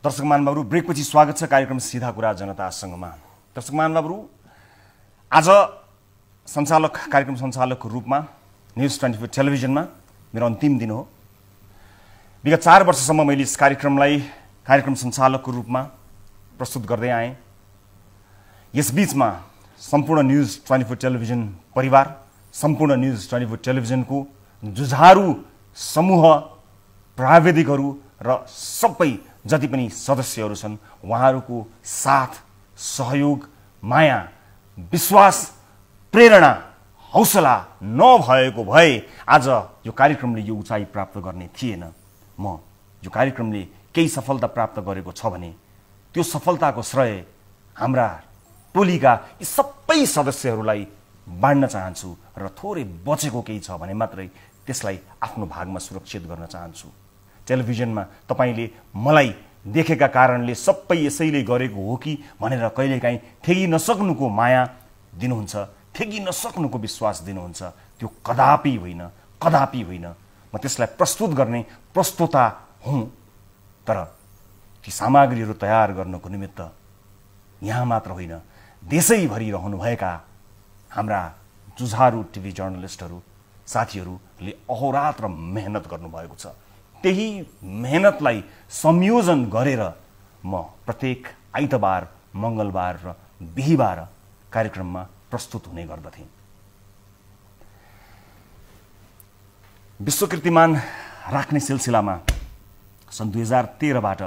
दर्शक महानुभावहरु, ब्रेकपछि स्वागत छ कार्यक्रम सीधा कुरा जनतासँगमा। दर्शक महानुभावहरु, आज कार्यक्रम सञ्चालकको रूपमा न्यूज 24 टेलिभिजनमा मेरो अन्तिम दिन हो। विगत 4 वर्षसम्म मैले यस कार्यक्रमलाई कार्यक्रम सञ्चालकको रूपमा प्रस्तुत गर्दै आएँ। यस बीचमा सम्पूर्ण न्यूज 24 टेलिभिजन परिवार, सम्पूर्ण न्यूज 24 टेलिभिजनको जुझारू समूह, प्राविधिकहरू र सबै जति पनि सदस्यहरू छन्, उहाँहरूको साथ, सहयोग, माया, विश्वास, प्रेरणा, हौसला नभएको भए आज यो कार्यक्रमले यो उचाइ प्राप्त गर्ने थिएन। यो कार्यक्रमले केही सफलता प्राप्त गरेको छ भने त्यो सफलताको श्रेय हाम्रा टोलीका यी सबै सदस्यहरूलाई बाँड्न चाहन्छु र थोरै बचेको केही छ भने मात्रै त्यसलाई आफ्नो भागमा सुरक्षित गर्न चाहन्छु। टेलिभिजनमा तपाईले मलाई देखेका कारणले सबै यसैले गरेको हो कि भनेर कहिलेकाहीँ ठेगी नसक्नुको माया दिनुहुन्छ, ठेगी नसक्नुको विश्वास दिनुहुन्छ। त्यो कदापि होइन, कदापि होइन। म त्यसलाई प्रस्तुत गर्ने प्रस्तोता हुँ, तर ती सामग्रीहरू तयार गर्नको निमित्त यहाँ मात्र होइन, देशैभरि रहनुभएका हाम्रा जुझारू टिभी जर्नलिस्टहरू साथीहरूले अहोरात्र मेहनत गर्नुभएको छ। त्यही मेहनतलाई संयोजन गरेर म प्रत्येक आइतबार, मंगलबार र बिहीबार कार्यक्रममा प्रस्तुत हुने गर्दथे। विश्वकीर्तिमान राख्ने सिलसिलामा सन् 2013 बाट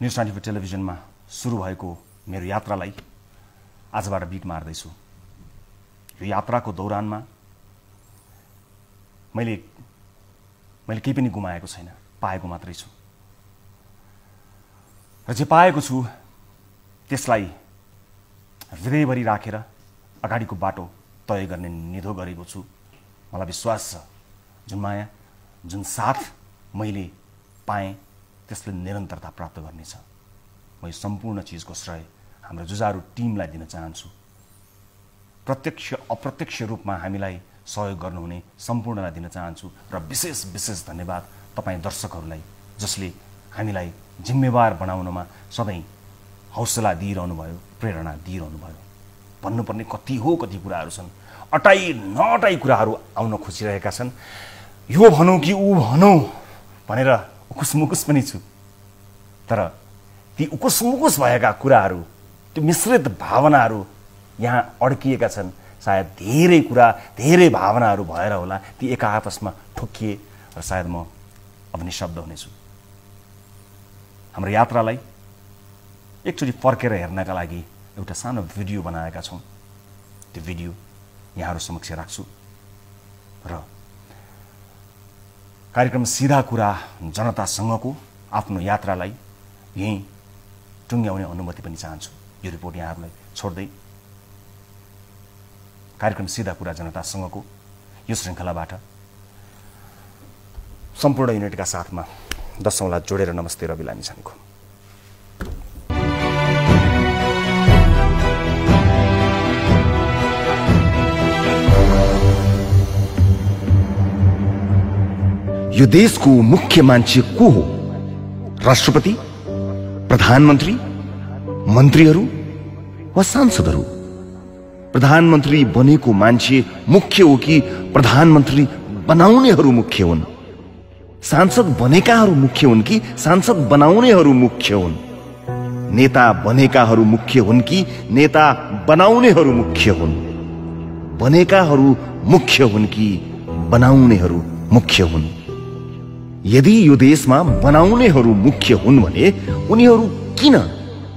न्यूज 24 टेलिभिजनमा सुरु भएको मेरो यात्रालाई आजबाट बिट मार्दैछु। यो यात्राको दौरानमा मैले केही पनि गुमाएको छैन, पाएको मात्रै छु। र जे पाएको छु त्यसलाई हृदयभरि राखेर अगाडिको बाटो तय गर्ने निधो गरेको छु। मलाई विश्वास छ जुन माया, जुन साथ मैले पाएँ त्यसले निरन्तरता प्राप्त गर्नेछ। म यो सम्पूर्ण चीजको श्रेय हाम्रो जुझारू टिमलाई दिन चाहन्छु। प्रत्यक्ष अप्रत्यक्ष रूपमा हामीलाई सहयोग गर्नुहुने सम्पूर्णलाई दिन चाहन्छु र विशेष धन्यवाद तपाईं दर्शकहरूलाई जसले हामीलाई जिम्मेवार बनाउनमा सधैँ हौसला दिइरहनु भयो, प्रेरणा दिइरहनु भयो। भन्नुपर्ने कति कुराहरू छन्, अटाई नअटाई कुराहरू आउन खोजिरहेका छन्। यो भनौँ कि ऊ भनौँ भनेर उकुसमुकुस पनि छु, तर ती उकुसमुकुस भएका कुराहरू, त्यो मिश्रित भावनाहरू यहाँ अड्किएका छन्। सायद धेरै कुरा, धेरै भावनाहरू भएर होला ती एका आपसमा ठोकिए र सायद म अब निशब्द हुनेछु। हाम्रो यात्रालाई एकचोटि फर्केर हेर्नका लागि एउटा सानो भिडियो बनाएका छौँ। त्यो भिडियो यहाँहरू समक्ष राख्छु र कार्यक्रम सीधा कुरा जनतासँगको आफ्नो यात्रालाई यहीँ टुङ्ग्याउने अनुमति पनि चाहन्छु। यो रिपोर्ट यहाँहरूलाई छोड्दै कार्यक्रम सीधा कुरा जनतासँगको यो श्रृङ्खलाबाट सम्पूर्ण युनिटका साथमा 10 औँला जोडेर नमस्ते रवि लामिछानेको। यो देशको मुख्य मान्छे को हो? राष्ट्रपति, प्रधानमन्त्री, मन्त्रीहरू वा सांसदहरू? प्रधानमन्त्री बनेको मान्छे मुख्य हो कि प्रधानमन्त्री बनाउनेहरू मुख्य हुन्? सांसद बनेकाहरू मुख्य हुन् कि सांसद बनाउनेहरू मुख्य हुन्? नेता बनेकाहरू मुख्य हुन् कि नेता बनाउनेहरू मुख्य हुन्? बनेकाहरू मुख्य हुन् कि बनाउनेहरू मुख्य हुन्? यदि यो देशमा बनाउनेहरू मुख्य हुन् भने उनीहरू किन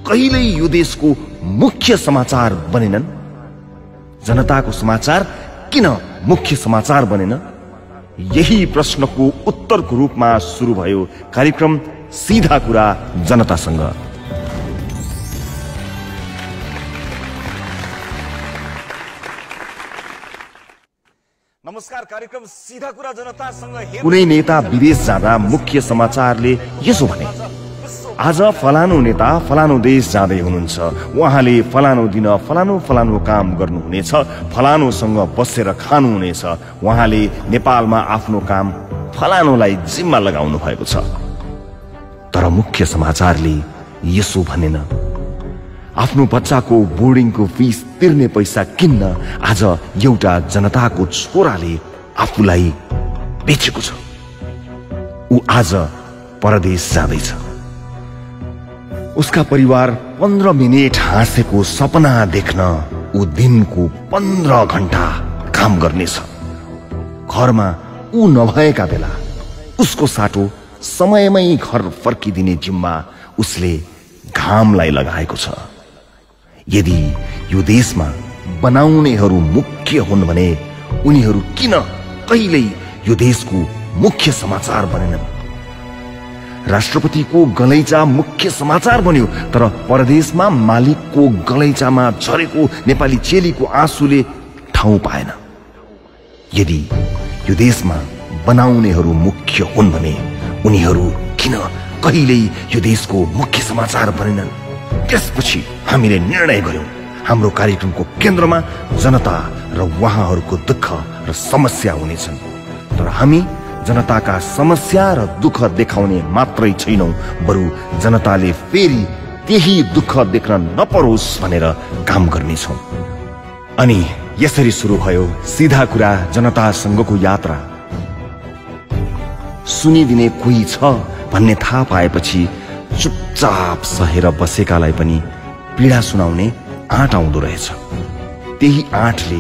कहिल्यै यो देशको मुख्य समाचार बनेनन्? जनताको समाचार किन मुख्य समाचार बनेन? यही प्रश्नको उत्तरको रूपमा सुरु भयो कार्यक्रम सीधा कुरा जनतासँग। नमस्कार, कार्यक्रम सीधा कुरा जनतासँग। कुनै नेता विदेश जाँदा मुख्य समाचारले यसो भने, आज फलानु नेता फलानु देश जाँदै हुनुहुन्छ, उहाँले फलानु दिन फलानु काम गर्नुहुनेछ, फलानुसँग बसेर खानुहुनेछ, उहाँले नेपालमा आफ्नो काम फलानुलाई जिम्मा लगाउनु भएको छ। तर मुख्य समाचारले यसो भनेन। आफ्नो बच्चाको बोर्डिङको फीस तिर्ने पैसा किन्न आज एउटा जनताको छोराले आफूलाई बेचेको छ। ऊ आज परदेश जाँदैछ। उसका परिवार 15 मिनेट हाँसेको सपना देख्न ऊ दिनको 15 घण्टा काम गर्नेछ। घरमा ऊ नभएका बेला उसको साटो समयमै घर फर्किदिने जिम्मा उसले घामलाई लगाएको छ। यदि यो देशमा बनाउनेहरू मुख्य हुन् भने उनीहरू किन कहिल्यै यो देशको मुख्य समाचार बनेनन्? राष्ट्रपतिको गलैँचा मुख्य समाचार बन्यो, तर परदेशमा मालिकको गलैँचामा झरेको नेपाली चेलीको आँसुले ठाउँ पाएन। यदि यो देशमा बनाउनेहरू मुख्य हुन् भने उनीहरू किन कहिल्यै यो देशको मुख्य समाचार बनेनन्? त्यसपछि हामीले निर्णय गर्यौं हाम्रो कार्यक्रमको केन्द्रमा जनता र उहाँहरूको दुःख र समस्या हुनेछन्। तर हामी जनताका समस्या र दुःख देखाउने मात्रै छैनौं, बरु जनताले फेरि त्यही दुःख देख्न नपरोस् भनेर काम गर्नेछौं। अनि यसरी सुरु भयो सिधा कुरा जनतासँगको यात्रा। सुनिदिने कोही छ भन्ने थाहा पाएपछि चुपचाप सहेर बसेकालाई पनि पीडा सुनाउने आँट आउँदो रहेछ। त्यही आँटले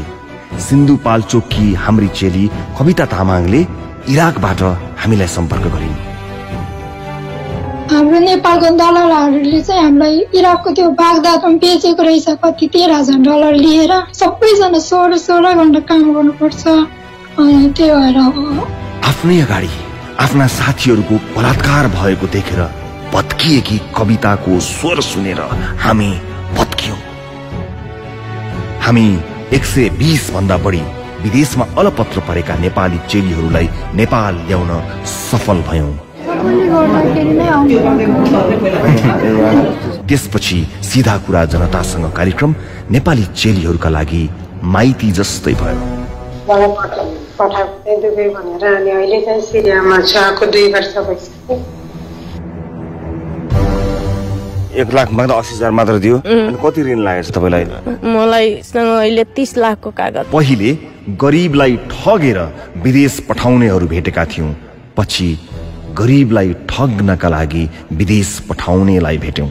सिन्धुपाल्चोककी हाम्री चेली कविता तामाङले इराकबाट हामीलाई सम्पर्क गरिन्। हाम्रो नेपालको दलालहरूले चाहिँ हामीलाई इराकको त्यो बागदादमा बेचेको रहेछ, कति $13,000 लिएर। सबैजना 16 घण्टा काम गर्नुपर्छ। त्यही भएर आफ्नै अगाडि आफ्ना साथीहरूको बलात्कार भएको देखेर भत्किएकी कविताको स्वर सुनेर हामी भत्कियौं। हामी 120 भन्दा बढी विदेशमा अलपत्र परेका नेपाली चेलीहरूलाई नेपाल ल्याउन सफल भयौं। त्यसपछि सिधा कुरा जनतासँग कार्यक्रम नेपाली चेलीहरूका लागि माइती जस्तै भयो। पठाएको दुबई भनेर, अनि अहिले चाहिँ सिरियामा छ, आएको 2 वर्ष भइसक्यो। 1 लाख मात्र 80,000 मात्र दियो। अनि कति ऋण लागेछ तपाईलाई? मलाई अहिले 30 लाखको कागज। पहिले गरीबलाई ठगेर विदेश पठाउनेहरू भेटेका थियौं, पछि गरीबलाई ठग्नका लागि विदेश पठाउनेलाई भेट्यौं।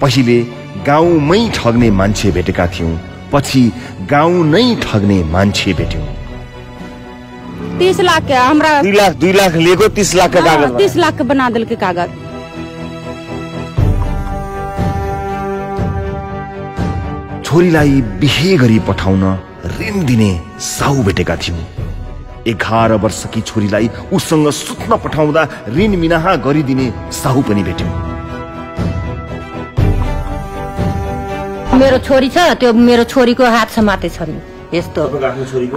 पहिले गाउँमै ठग्ने मान्छे भेटेका थियौं, पछि गाउँ नै ठग्ने मान्छे भेट्यौं। 30 लाख हमरा 2 लाख लिएको 30 लाख का कागज, 30 लाख बना दिल के कागज। छोरीलाई बिहे गरी पठाउन ऋण दिने साहु भेटेका थियौं। 11 वर्षकी छोरीलाई उसँग सुत्न पठाउँदा ऋण मिनाहा गरिदिने साहु पनि भेट्यौं। मेरो छोरी छ, त्यो मेरो छोरीको हात समाते छ नि यस्तो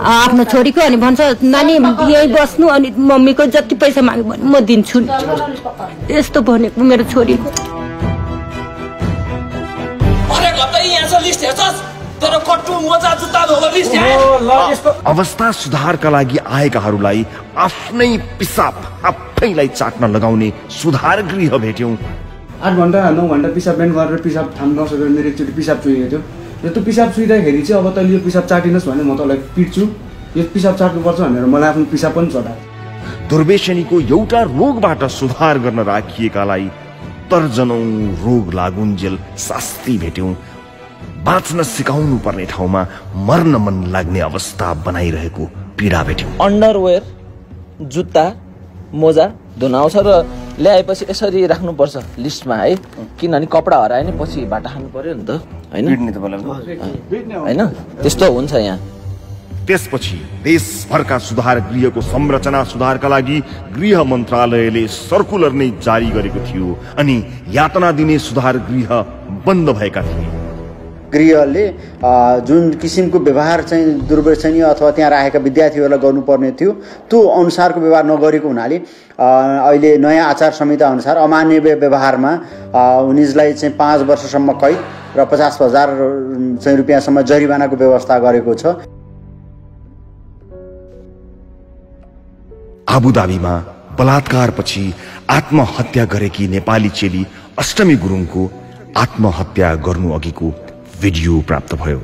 आफ्नो छोरीको। अनि भन्छ नानी यही बस्नु, अनि मम्मीको जति पैसा माग्यो भने म दिन्छु नि, यस्तो भनेको मेरो छोरीको। अवस्था सुधारका लागि आएकाहरूलाई आफ्नै पिसाब आफैलाई चाट्न लगाउने सुधार गृह भेट्यौं। 8 घण्टा 9 घण्टा पिसाब बेन्ड गरेर पिसाब थाम नसकेर मेरो एकचोटि पिसाब चुहिएको थियो। यो त पिसाब चुहिँदाखेरि चाहिँ अब तैँले यो पिसाब चाटिनस् भने म तँलाई पिट्छु, यो पिसाब चाट्नुपर्छ भनेर मलाई आफ्नो पिसाब पनि चटायो। दुर्व्यसनीको एउटा रोगबाट सुधार गर्न राखिएकालाई दर्जनौं रोग लागुन्जेल शास्ति भेट्यौं। बाँच्न सिकाउनु पर्ने ठाउँमा मर्न मन लाग्ने अवस्था बनाइरहेको पीडा भेट्यौं। अन्डरवेयर, जुत्ता, मोजा धुन आउँछ र ल्याएपछि यसरी राख्नुपर्छ लिस्टमा है, किनभने कपडा हरायो नि पछि बाटा खानु पर्यो नि त, हैन? त्यस्तो हुन्छ यहाँ। त्यसपछि देशभरका सुधार गृहको संरचना सुधारका लागि गृह मन्त्रालयले सर्कुलर नै जारी गरेको थियो, अनि यातना दिने सुधार गृह बन्द भएका थिए। गृहले जुन किसिमको व्यवहार चाहिँ दुर्व्यसनी अथवा त्यहाँ राखेका विद्यार्थीहरूलाई गर्नुपर्ने थियो त्यो अनुसारको व्यवहार नगरेको हुनाले अहिले नयाँ आचार संहिता अनुसार अमानवीय व्यवहारमा उनीहरूलाई चाहिँ 5 वर्षसम्म कैद र 50,000 रुपियाँसम्म जरिवानाको व्यवस्था गरेको छ। आबुधाबीमा बलात्कारपछि आत्महत्या गरेकी नेपाली चेली अष्टमी गुरुङको आत्महत्या गर्नु अघिको भिडियो प्राप्त भयो।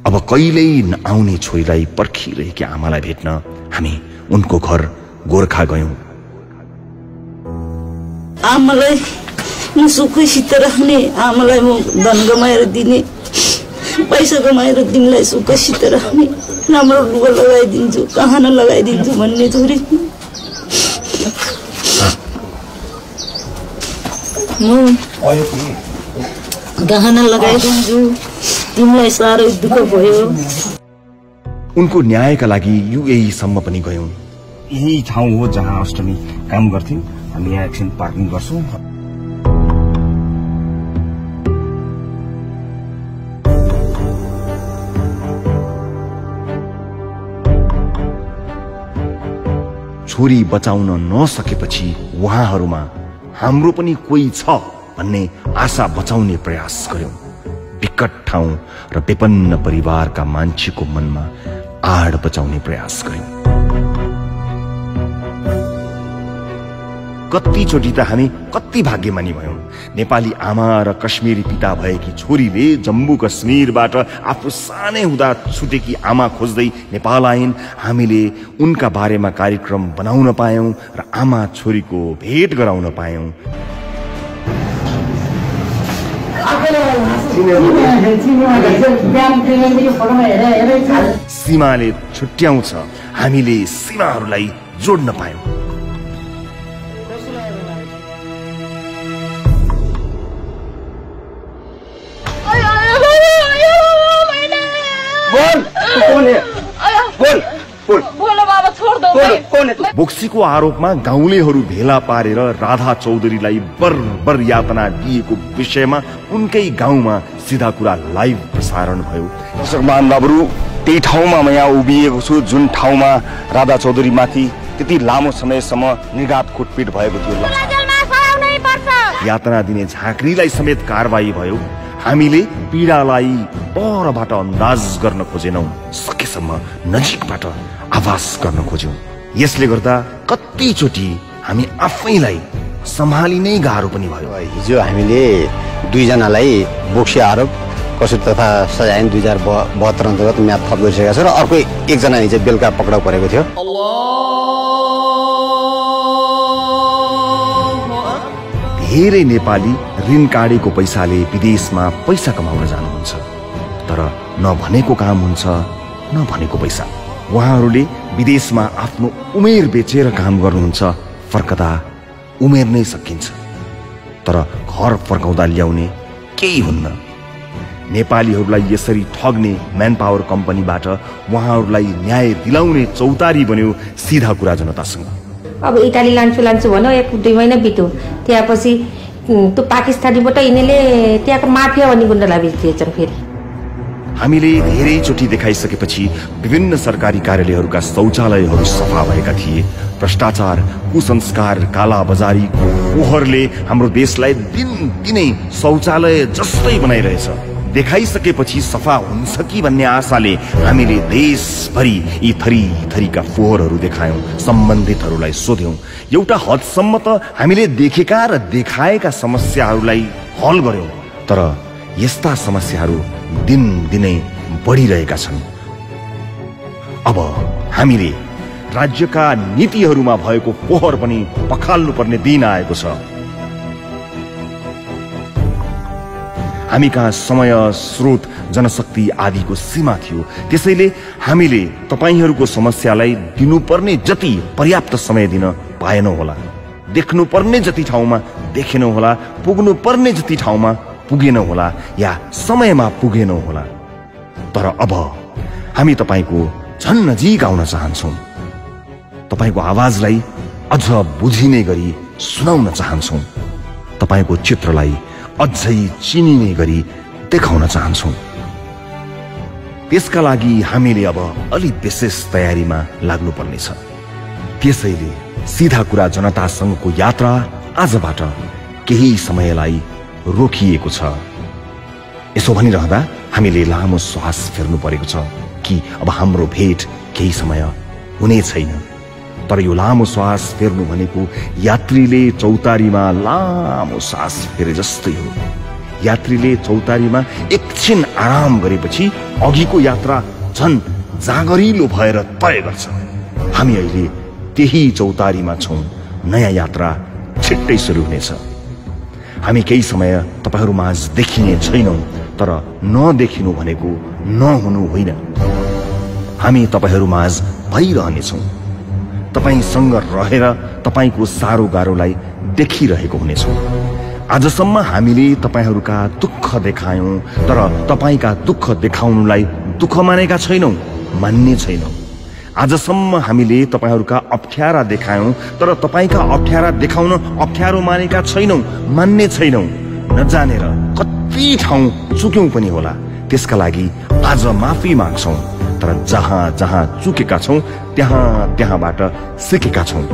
अब कहिल्यै नआउने छोरीलाई पर्खिरहेकी आमालाई भेट्न हामी उनको घर गोर्खा गयौं। आमालाई म सुखसित राख्ने, आमालाई म धन कमाएर दिने, पैसा कमाएर दिनलाई सुखसित राख्ने, राम्रो लुगा लगाइदिन्छु, गहना लगाइदिन्छु भन्ने छोरी म गहना लगाइदिन्छु। तिमीलाई साह्रै दुःख भयो। उनको न्यायका लागि युएई सम्म पनि गयौं। यही ठाउँ हो जहाँ अष्टमी काम गर्थिन्। हामी यहाँ एकछिन पार्किङ गर्छौं। छोरी बचाउन नसकेपछि उहाँहरूमा हाम्रो पनि कोही छ भन्ने आशा बचाउने प्रयास गर्यौं। विकट ठाउँ र विपन्न परिवारका मान्छेको मनमा आड बचाउने प्रयास गर्यौं। कतिचोटि त हामी कति भाग्यमानी भयौं। नेपाली आमा र कश्मीरी पिता भएकी छोरीले जम्मू कश्मीरबाट आफू सानै हुँदा छुटेकी आमा खोज्दै नेपाल आइन्। हामीले उनका बारेमा कार्यक्रम बनाउन पायौं र आमा छोरीको भेट गराउन पायौं। सीमाले छुट्याउँछ, हामीले सीमाहरूलाई जोड्न पायौं। बोक्सीको आरोपमा गाउँलेहरू भेला पारेर राधा चौधरीलाई बर्बर यातना दिएको विषयमा उनकै गाउँमा सिधा कुरा लाइभ प्रसारण भयो। दर्शक महानुभावहरू, त्यही ठाउँमा म यहाँ उभिएको छु जुन ठाउँमा राधा चौधरी माथि त्यति लामो समयसम्म निर्घात कुटपिट भएको थियो। यातना दिने झाँक्रीलाई समेत कारबाही भयो। हामीले पीडालाई परबाट अन्दाज गर्न खोजेनौं, सकेसम्म नजिकबाट आभास गर्न खोज्यौं। यसले गर्दा कतिचोटि हामी आफैलाई सम्हालिनै गाह्रो पनि भयो। हिजो हामीले दुईजनालाई बोक्सी आरोप कसुर तथा सजाय 2072 अन्तर्गत म्याद थप गरिसकेका छ र अर्को एकजना हिजो बेलुका पक्राउ परेको थियो। धेरै नेपाली ऋण काटेको पैसाले विदेशमा पैसा कमाउन जानुहुन्छ, तर नभनेको काम हुन्छ, नभनेको पैसा। उहाँहरूले विदेशमा आफ्नो उमेर बेचेर काम गर्नुहुन्छ। फर्कदा उमेर नै सकिन्छ, तर घर फर्काउँदा ल्याउने केही हुन्न। नेपालीहरूलाई यसरी ठग्ने म्यान पावर कम्पनीबाट उहाँहरूलाई न्याय दिलाउने चौतारी बन्यो सिधा कुरा जनतासँग। अब इटाली लान्छु भन्यो, 1-2 महिना बित्यो। त्यसपछि त्यो पाकिस्तानीबाट यिनीले त्यहाँको माफिया भन्ने गुण्डालाई बेचिदिएछन्। फेरि हामीले धेरैचोटि देखाइसकेपछि विभिन्न सरकारी कार्यालयहरूका शौचालयहरू सफा भएका थिए। भ्रष्टाचार, कुसंस्कार, कालाबजारीको पोहरले हाम्रो देशलाई दिनदिनै शौचालय जस्तै बनाइरहेछ। देखाइसकेपछि सफा हुन्छ कि भन्ने आशाले हामीले देशभरि यी थरी थरीका फोहोरहरू देखायौं, सम्बन्धितहरूलाई सोध्यौं। एउटा हदसम्म त हामीले देखेका र देखाएका समस्याहरूलाई हल गर्यौं, तर यस्ता समस्याहरू दिनदिनै बढिरहेका छन्। अब हामीले राज्यका नीतिहरूमा भएको पोहर पनि पखाल्नुपर्ने दिन आएको छ। हामी कहाँ समय, स्रोत, जनशक्ति आदिको सीमा थियो। त्यसैले हामीले तपाईहरूको समस्यालाई दिनुपर्ने जति पर्याप्त समय दिन पाएनौं होला, देख्नुपर्ने जति ठाउँमा देखेनौं होला, पुग्नुपर्ने जति ठाउँमा पुगेनौं होला, या समयमा पुगेनौं होला। तर अब हामी तपाईको झन् नजिक आउन चाहन्छौं। तपाईको आवाजलाई अझ बुझिने गरी सुनाउन चाहन्छौं। तपाईको चित्रलाई अझै चिनिने गरी देखाउन चाहन्छौं। त्यसका लागि हामीले अब अलि विशेष तयारीमा लाग्नुपर्नेछ। त्यसैले सिधा कुरा जनतासँगको यात्रा आजबाट केही समयलाई रोकिएको छ। यसो भनिरहँदा हामीले लामो श्वास फेर्नु परेको छ कि अब हाम्रो भेट केही समय हुने छैन। तर यो लामो श्वास फेर्नु भनेको यात्रीले चौतारीमा लामो सास फेरे जस्तै हो। यात्रीले चौतारीमा एकछिन आराम गरेपछि अघिको यात्रा झन् जागरिलो भएर तय गर्छ। हामी अहिले त्यही चौतारीमा छौं। नयाँ यात्रा छिट्टै सुरु हुनेछ। हामी केही समय तपाईहरुमाझ देखिने छैनौं, तर नदेखिनु भनेको नहुनु होइन। हामी तपाईहरुमाझ भइरहनेछौं। तपाईसँग रहेर तपाईको सारो गाह्रोलाई देखिरहेको हुनेछौं। आजसम्म हामीले तपाईहरुका दुःख देखायौं, तर तपाईका दुःख देखाउनुलाई दुःख मानेका छैनौं, मान्ने छैनौं। आजसम्म हामीले तपाईहरुका अप्ठ्यारा देखायौं, तर तपाईका अप्ठ्यारा देखाउन अप्ठ्यारो मानेका छैनौं, मान्ने छैनौं। नजानेर कति ठाउँ चुक्यौं पनि होला, त्यसका लागि आज माफी माग्छौं। तर जहाँ जहाँ चुकेका छौं त्यहाँबाट सिकेका छौं।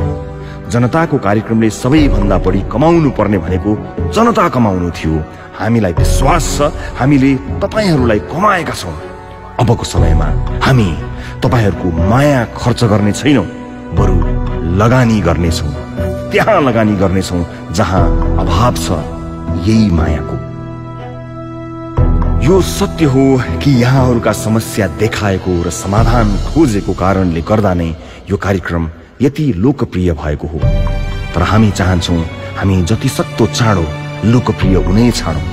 जनताको कार्यक्रमले सबैभन्दा बढी कमाउनु पर्ने भनेको जनता कमाउनु थियो। हामीलाई विश्वास छ हामीले तपाईहरुलाई कमाएका छौं। अबको समयमा हामी तपाईहरुको माया खर्च गर्ने छैनौं, बरु लगानी गर्नेछौं। त्यहाँ लगानी गर्नेछौं जहाँ अभाव छ यही मायाको। यो सत्य हो कि यहाँहरुका समस्या देखाएको र समाधान खोजेको कारणले गर्दा नै यो कार्यक्रम यति लोकप्रिय भएको हो। तर हामी चाहन्छौं हामी जति सक्दो चाँडो लोकप्रिय हुनै छाडौं।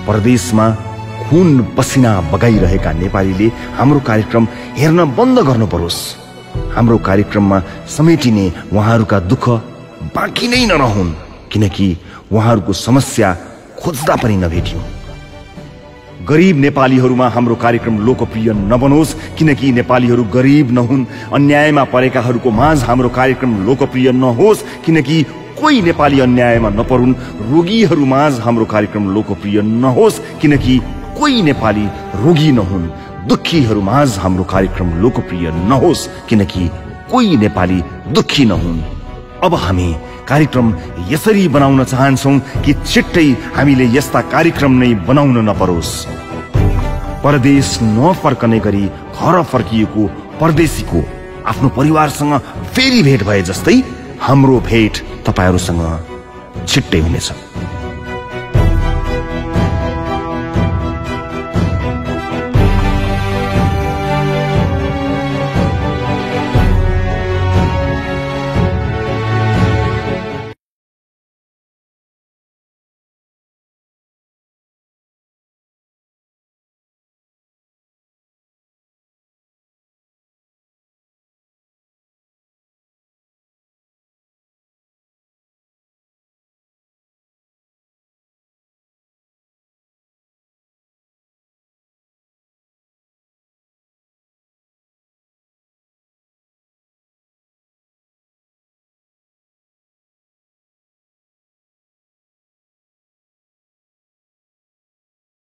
परदेशमा खून पसिना बगाइरहेका नेपालीले हाम्रो कार्यक्रम हेर्न बन्द गर्नु परोस्। हाम्रो कार्यक्रममा समेटिने उहाँहरुका दुःख बाँकी नै नरहुन्, किनकि उहाँहरुको समस्या खोज्दा पनि नभेटियो। गरीब नेपालीहरुमा हाम्रो कार्यक्रम लोकप्रिय नबनोस्, किनकि नेपालीहरु गरीब नहुन्। अन्यायमा परेकाहरुको माझ हाम्रो कार्यक्रम लोकप्रिय नहोस्, किनकि कोही नेपाली अन्यायमा नपरुन्। रोगीहरु माझ हाम्रो कार्यक्रम लोकप्रिय नहोस्, किनकि कोही नेपाली रोगी नहुन्। दुखीहरु माझ हाम्रो कार्यक्रम लोकप्रिय नहोस्, किनकि कोही नेपाली दुखी नहुन्। अब हामी कार्यक्रम यसरी बनाउन चाहन्छौं कि छिट्टै हामीले यस्ता कार्यक्रम नै बनाउन नपरोस्। परदेश नफर्कने गरी घर फर्किएको परदेशीको आफ्नो परिवारसँग फेरि भेट भए जस्तै हाम्रो भेट तपाईहरुसँग छिट्टै हुनेछ।